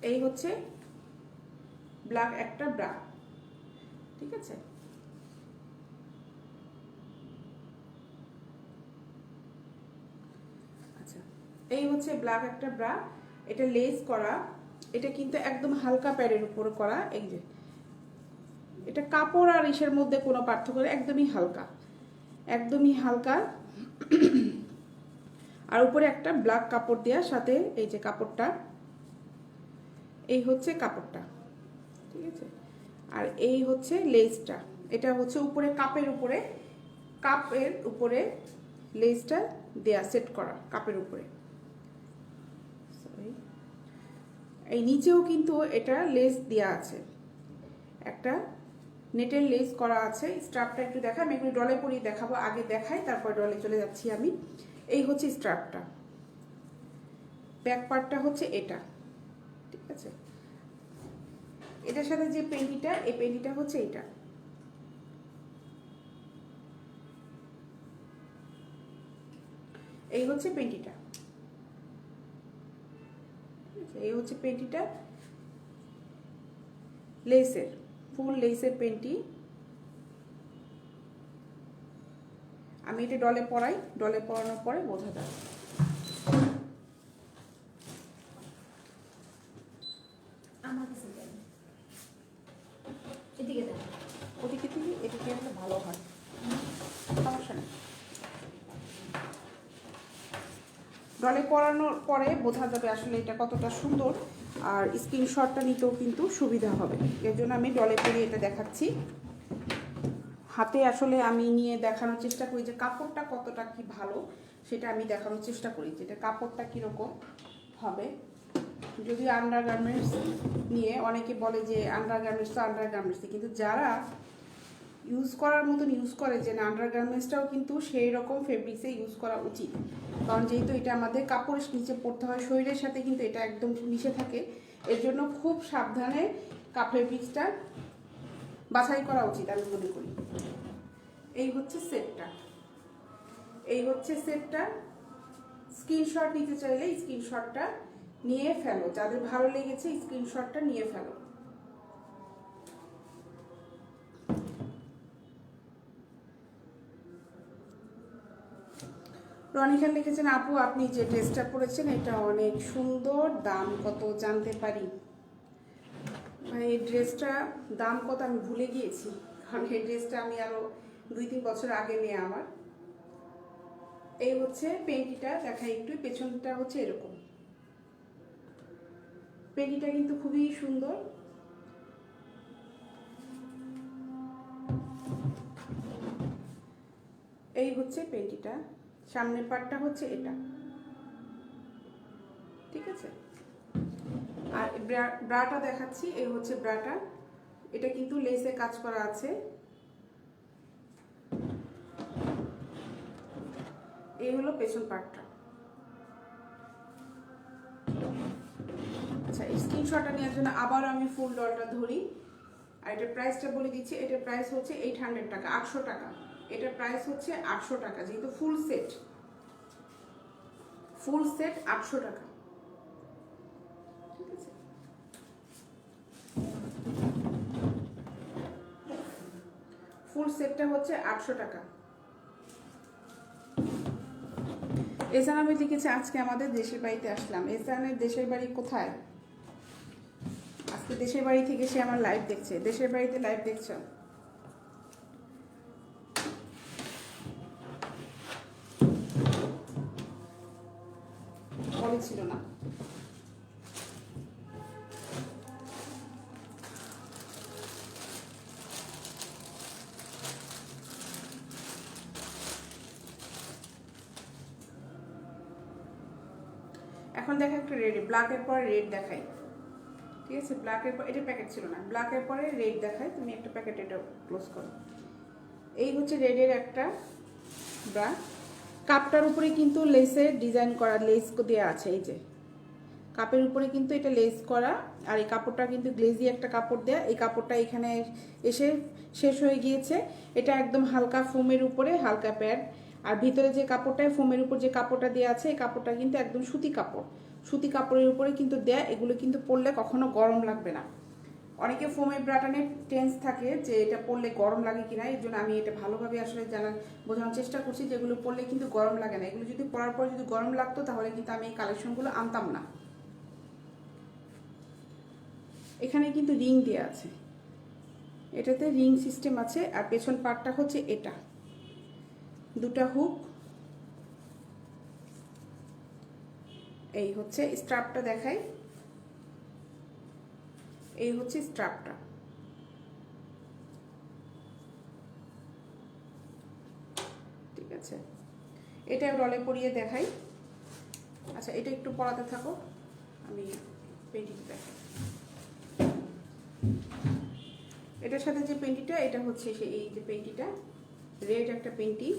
এই হচ্ছে ব্ল্যাক একটা ব্রা, ঠিক আছে। আচ্ছা, এই হচ্ছে ব্ল্যাক একটা ব্রা, এটা লেস করা, এটা কিন্তু একদম হালকা প্যাডের উপর করা। এই যে এটা কাপড় আর ইসের মধ্যে কোনো পার্থক্য নেই, একদমই হালকা, একদমই হালকা। আর উপরে একটা ব্ল্যাক কাপড় দেওয়া, সাথে এই যে কাপড়টা, এই হচ্ছে কাপড়টা, ঠিক আছে। আর এই হচ্ছে লেসটা, এটা হচ্ছে উপরে কাপের উপরে লেসটা দেয়া, সেট করা কাপের উপরে। এই নিচেও কিন্তু এটা লেস দেয়া আছে, একটা নেটের লেস করা আছে। স্ট্রাপটা একটু দেখাই, আমি একটু ডলে পরিয়ে দেখাবো, আগে দেখাই তারপর ডলে চলে যাচ্ছি আমি। এই হচ্ছে স্ট্রাপটা, ব্যাক পার্টটা হচ্ছে এটা, ঠিক আছে। এটার সাথে যে পেন্টিটা, এই পেন্টিটা হচ্ছে এটা। এই হচ্ছে পেন্টিটা, এই হচ্ছে পেন্টিটা, লেসের, ফুল লেসের পেন্টি। আমি এটা ডলে পরাই, ডলে পরানোর পরে বোঝা যায়। ওদিকে থেকে এদিকে আসলে ভালো হয়, সমস্যা নেই। ডলে পরানোর পরে বোঝা যাবে আসলে এটা কতটা সুন্দর, আর স্ক্রিনশটটা নিতেও কিন্তু সুবিধা হবে। এর জন্য আমি ডলে পরিয়ে এটা দেখাচ্ছি। হাতে আসলে আমি নিয়ে দেখানোর চেষ্টা করি যে কাপড়টা কতটা কি ভালো, সেটা আমি দেখানোর চেষ্টা করি যে এটা কাপড়টা কীরকম হবে। যদি আন্ডার গার্মেন্টস নিয়ে অনেকে বলে যে আন্ডার গার্মেন্টস তো আন্ডার গার্মেন্টসই, কিন্তু যারা ইউজ করার মতন ইউজ করে যে না, আন্ডার গার্মেন্টসটাও কিন্তু সেই রকম ফেব্রিক্সে ইউজ করা উচিত। কারণ যেহেতু এটা আমাদের কাপড়ের নিচে পড়তে হয়, শরীরের সাথে কিন্তু এটা একদম মিশে থাকে, এর জন্য খুব সাবধানে ফেব্রিক্সটা বাছাই করা উচিত আমি মনে করি। এই হচ্ছে সেটটা, এই হচ্ছে সেটটা। স্ক্রিনশট নিতে চাইলে স্ক্রিনশটটা নিয়ে ফেলো, যাদের ভালো লেগেছে স্ক্রিনশটটা নিয়ে ফেলো। রনি খান লিখেছেন, আপু আপনি যে ড্রেসটা পরেছেন এটা অনেক সুন্দর, দাম কত জানতে পারি? ভাই এই ড্রেসটা দাম কত আমি ভুলে গিয়েছি, কারণ এই ড্রেসটা আমি আরও 2-3 বছর আগে নিয়ে আমার। এই হচ্ছে পেন্টিটা দেখাই একটু, পেছনটা হচ্ছে এরকম। পেন্টিটা কিন্তু খুবই সুন্দর। এই হচ্ছে পেন্টিটা, সামনের পার্টটা হচ্ছে এটা, ঠিক আছে। আর ব্রাটা দেখাচ্ছি, এই হচ্ছে ব্রাটা, এটা কিন্তু লেসে কাজ করা আছে। এই হলো পেছন পার্টটা। আচ্ছা, এই স্ক্রিনশটটা নেওয়ার জন্য আবার আমি ফুল ডলটা ধরি, আর এটার প্রাইসটা বলে দিচ্ছি। এটার প্রাইস হচ্ছে 800 টাকা, 800 টাকা। এটার প্রাইস হচ্ছে 800 টাকা, যেহেতু ফুল সেট, ফুল সেট 800 টাকা, ঠিক আছে। ফুল সেটটা হচ্ছে 800 টাকা। এসান আমি লিখেছি, আজকে আমাদের দেশের বাড়িতে আসলাম। এসানের দেশের বাড়ি কোথায়? আজকে দেশের বাড়ি থেকে সে আমার লাইভ দেখছে, দেশের বাড়িতে লাইভ দেখছ? বলেছিল না। এখন দেখা একটা রেড, ব্ল্যাকের পরে রেড দেখাই, ঠিক আছে। ব্ল্যাকের পর, এটা প্যাকেট ছিল না, ব্ল্যাকের পরে রেড দেখাই। তুমি একটা প্যাকেট এটা ক্লোজ করো। এই হচ্ছে রেডের একটা ব্রা, কাপটার উপরে কিন্তু লেসের ডিজাইন করা, লেস দেওয়া আছে। এই যে কাপের উপরে কিন্তু এটা লেস করা, আর এই কাপড়টা কিন্তু গ্লেজি একটা কাপড় দেয়া। এই কাপড়টা এখানে এসে শেষ হয়ে গিয়েছে। এটা একদম হালকা ফোমের উপরে হালকা প্যাড, আর ভিতরে যে কাপড়টায় ফোমের উপর যে কাপড়টা দেওয়া আছে, এই কাপড়টা কিন্তু একদম সুতি কাপড়, সুতি কাপড়ের উপরে কিন্তু দেয়া, এগুলো কিন্তু পরলে কখনো গরম লাগবে না। অনেকে ফোমের ব্রা নিয়ে টেন্স থাকে যে এটা পরলে গরম লাগে কিনা, এর জন্য আমি এটা ভালোভাবে আসলে বোঝানোর চেষ্টা করছি যে এগুলো পরলে কিন্তু গরম লাগে না। এগুলো যদি পরার পর যদি গরম লাগতো তাহলে কিন্তু আমি এই কালেকশনগুলো আনতাম না। এখানে কিন্তু রিং দেওয়া আছে, এটাতে রিং সিস্টেম আছে। আর পেছন পার্টটা হচ্ছে এটা, দুটা হুক। এই হচ্ছে স্ট্রাপটা দেখাই, এই হচ্ছে স্ট্রাপটা। ঠিক আছে, এটা ডলে পরিয়ে দেখাই। আচ্ছা, এটা একটু পরাতে থাকো, আমি পেন্টিটা দেখাই। এটার সাথে যে পেন্টিটা, এটা হচ্ছে এই যে পেন্টিটা, রেড একটা পেন্টি,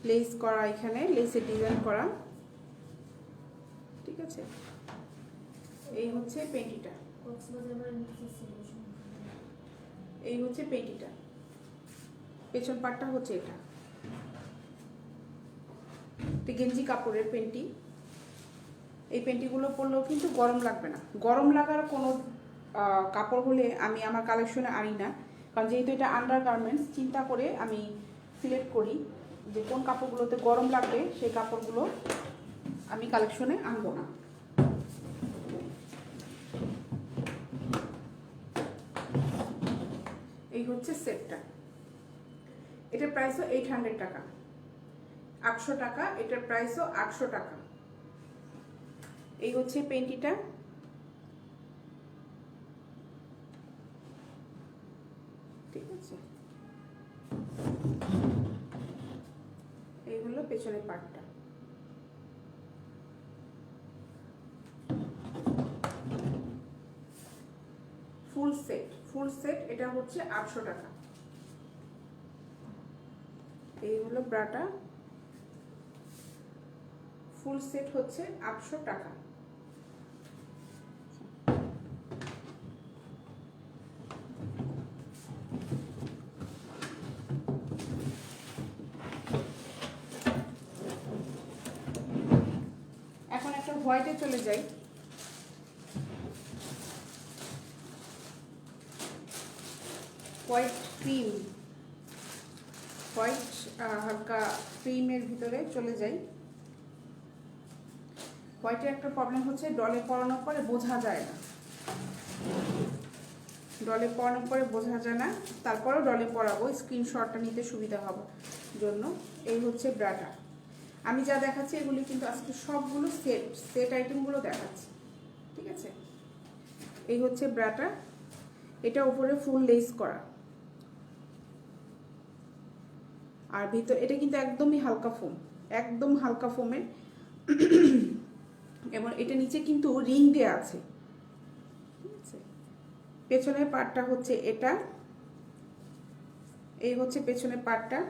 লেস করা, এখানে লেসের ডিজাইন করা। ঠিক আছে, এই হচ্ছে পেন্টিটা, এই হচ্ছে পেন্টিটা। পেছন পাটটা হচ্ছে এটা গেঞ্জি কাপড়ের পেন্টি। এই পেন্টিগুলো পরলেও কিন্তু গরম লাগবে না। গরম লাগার কোনো কাপড় হলে আমি আমার কালেকশনে আনি না, কারণ যেহেতু এটা আন্ডার গার্মেন্টস, চিন্তা করে আমি সিলেক্ট করি যে কোন কাপড়গুলোতে গরম লাগবে, সেই কাপড়গুলো আমি কালেকশনে আনবো না। এই হচ্ছে সেটটা, এটার প্রাইসও 800 টাকা, 800 টাকা, এটার প্রাইসও 800 টাকা। এই হচ্ছে পেন্টিটা। ঠিক আছে, এই হলো পেছনের পার্টটা। ফুল সেট এটা হচ্ছে 800 টাকা। এই হলো ব্রাটা, ফুল সেট হচ্ছে 800 টাকা। এখন একটা হোয়াইটে চলে যাই। হোয়াইট ক্রিম, হোয়াইট হালকা ক্রিমের ভিতরে চলে যাই। হোয়াইটের একটা প্রবলেম হচ্ছে ডলে পরানোর পরে বোঝা যায় না, ডলে পরানোর পরে বোঝা যায় না। তারপরেও ডলে পরাবো, স্ক্রিনশটটা নিতে সুবিধা হবে জন্য। এই হচ্ছে ব্রাটা। আমি যা দেখাচ্ছি এগুলি কিন্তু আজকে সবগুলো সেট আইটেমগুলো দেখাচ্ছি। ঠিক আছে, এই হচ্ছে ব্রাটা, এটা উপরে ফুল লেস করা, আর ভিতর এটা কিন্তু একদমই হালকা ফোম, একদম হালকা ফোমের। এবং এটা নিচে কিন্তু রিং দেওয়া আছে। ঠিক আছে, পেছনের পার্টটা হচ্ছে এটা, এই হচ্ছে পেছনের পার্টটা।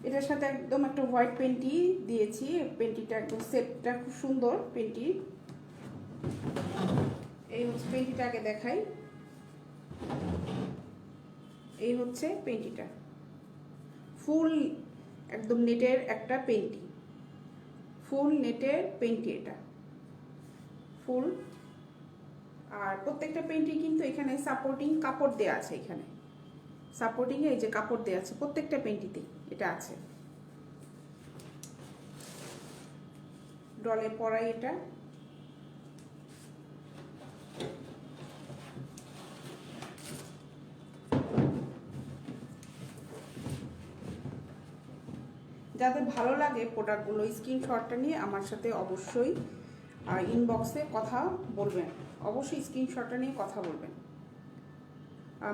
এটার সাথে একদম একটা হোয়াইট পেন্টি দিয়েছি, পেন্টিটা একদম সেটটা খুব সুন্দর পেন্টি। এই হচ্ছে পেন্টিটা, আগে দেখাই। এই হচ্ছে পেন্টিটা, ফুল একদম নেটের একটা পেন্টি, ফুল নেটের পেন্টি, এটা ফুল। আর প্রত্যেকটা পেন্টি কিন্তু এখানে সাপোর্টিং কাপড় দেওয়া আছে, এখানে সাপোর্টিং এই যে কাপড় দেওয়া আছে প্রত্যেকটা পেন্টিতে, এটা আছে। ডলে পরাই এটা। যাদের ভালো লাগে প্রোডাক্টগুলো, স্ক্রিনশটটা নিয়ে আমার সাথে অবশ্যই ইনবক্সে কথা বলবেন, অবশ্যই স্ক্রিনশটটা নিয়ে কথা বলবেন।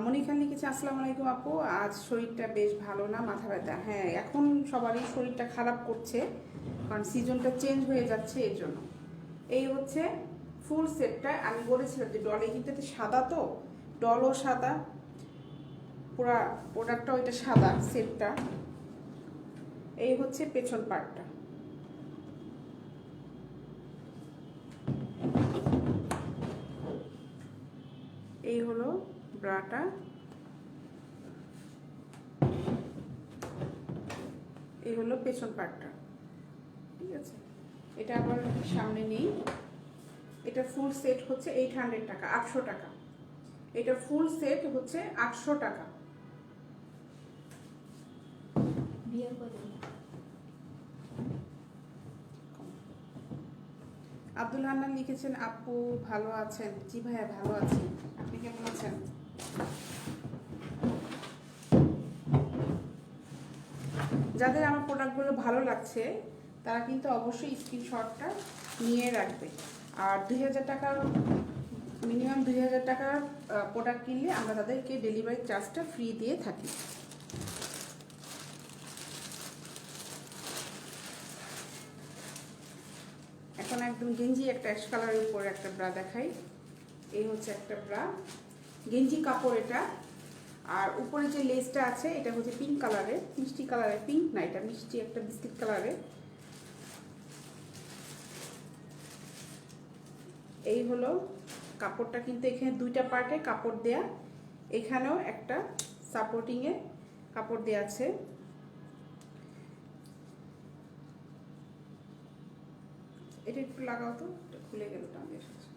মনিখান লিখেছে, আসসালামু আলাইকুম আপু, আজ শরীরটা বেশ ভালো না, মাথা ব্যথা। হ্যাঁ, এখন সবারই শরীরটা খারাপ করছে, কারণ সিজনটা চেঞ্জ হয়ে যাচ্ছে, এর জন্য। এই হচ্ছে ফুল সেটটা। আমি বলেছিলাম যে ডলে কিন্তু এটা সাদা, তো ডলও সাদা, পুরা প্রোডাক্টটা ওইটা সাদা সেটটা। এই হচ্ছে পেছন পার্টটা। এই হলো ব্রাটা, এই হলো পেছন পার্টটা, ঠিক আছে। এটা আবার সামনে নেই। এটা ফুল সেট হচ্ছে 800 টাকা, 800 টাকা। এটা ফুল সেট হচ্ছে 800 টাকা। আব্দুল হান্নান লিখেছেন, আপু ভালো আছেন? জি ভাইয়া ভালো আছি, আপনি কেমন আছেন? যাদের আমার প্রোডাক্টগুলো ভালো লাগছে তারা কিন্তু অবশ্যই স্ক্রিনশটটা নিয়ে রাখবে। আর 2000 টাকার মিনিমাম 2000 টাকার প্রোডাক্ট কিনলে আমরা তাদেরকে ডেলিভারি চার্জটা ফ্রি দিয়ে থাকি। এখন একদম গেঞ্জি একটা অ্যাশ কালারের উপরে একটা ব্রা দেখাই। এই হচ্ছে একটা ব্রা, গেঞ্জি কাপড় এটা। আর উপরে যে লেসটা আছে এটা হচ্ছে পিঙ্ক কালারের, মিষ্টি কালারের, পিঙ্ক না এটা মিষ্টি একটা বিস্কিট কালারের। এই হলো কাপড়টা, কিন্তু এখানে দুইটা পার্টে কাপড় দেয়া, এখানেও একটা সাপোর্টিংয়ে কাপড় দেয়া আছে। এটা একটু লাগাও তো, এটা খুলে গেল টান এসেছে।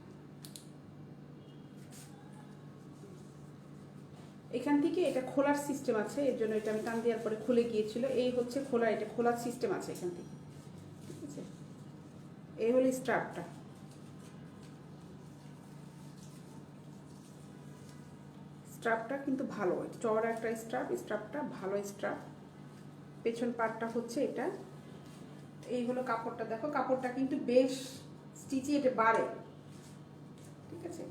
এখান থেকে এটা খোলার সিস্টেম আছে, এর জন্য এটা আমি টান দেওয়ার পরে খুলে গিয়েছিল। এই হচ্ছে খোলা, এটা খোলার সিস্টেম আছে এখান থেকে, ঠিক আছে। এই হলো স্ট্রাপটা। স্ট্রাপটা কিন্তু ভালো, চওড়া একটা স্ট্রাপ, স্ট্রাপটা ভালো স্ট্রাপ। পেছন পার্টটা হচ্ছে এটা। এই হলো কাপড়টা, দেখো কাপড়টা কিন্তু বেশ স্টিচি, এটা বাড়ে, ঠিক আছে।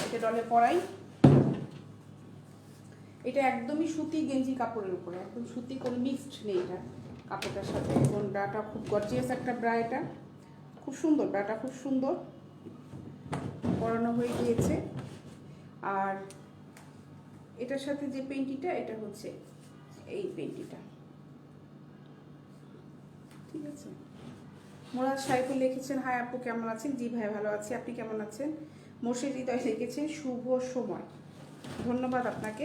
এটা ডলে পরাই। এটা একদমই সুতি গেঞ্জি কাপড়ের উপরে, একদম সুতি, কোনো মিক্সড নেই এটা কাপড়টার সাথে। এবং ব্রাটা খুব গর্জিয়াস একটা ব্রা, এটা খুব সুন্দর, ব্রাটা খুব সুন্দর পরানো হয়ে গিয়েছে। আর এটার সাথে যে পেন্টিটা, এটা হচ্ছে এই পেন্টিটা, ঠিক আছে। মোরাদ সাইফুল লিখেছেন, হাই আপু কেমন আছেন? জি ভাই ভালো আছি, আপনি কেমন আছেন? মোর্শেদ হৃদয় লিখেছেন, শুভ সময়, ধন্যবাদ আপনাকে।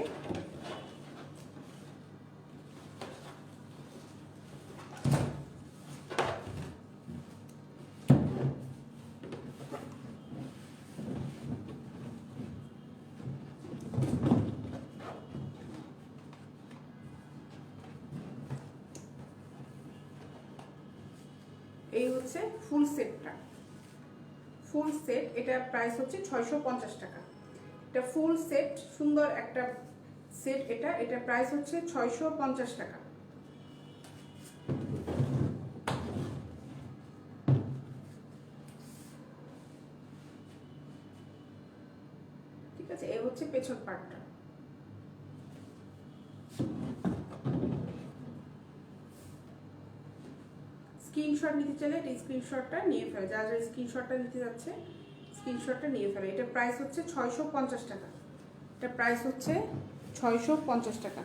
এই হচ্ছে ফুল সেটটা, ফুল সেট, এটা প্রাইস হচ্ছে 650 টাকা। এটা ফুল সেট, সুন্দর একটা সেট, এটা প্রাইস হচ্ছে 650 টাকা। ঠিক আছে, এই হচ্ছে পেছন পার্টটা। স্ক্রিনশট নিতে চাইলে এটা স্ক্রিনশটটা নিয়ে ফেলে, যারা যারা স্ক্রিনশটটা নিতে যাচ্ছে স্ক্রিনশটটা নিয়ে ফেলে। এটা প্রাইস হচ্ছে 650 টাকা, এটা প্রাইস হচ্ছে 650 টাকা।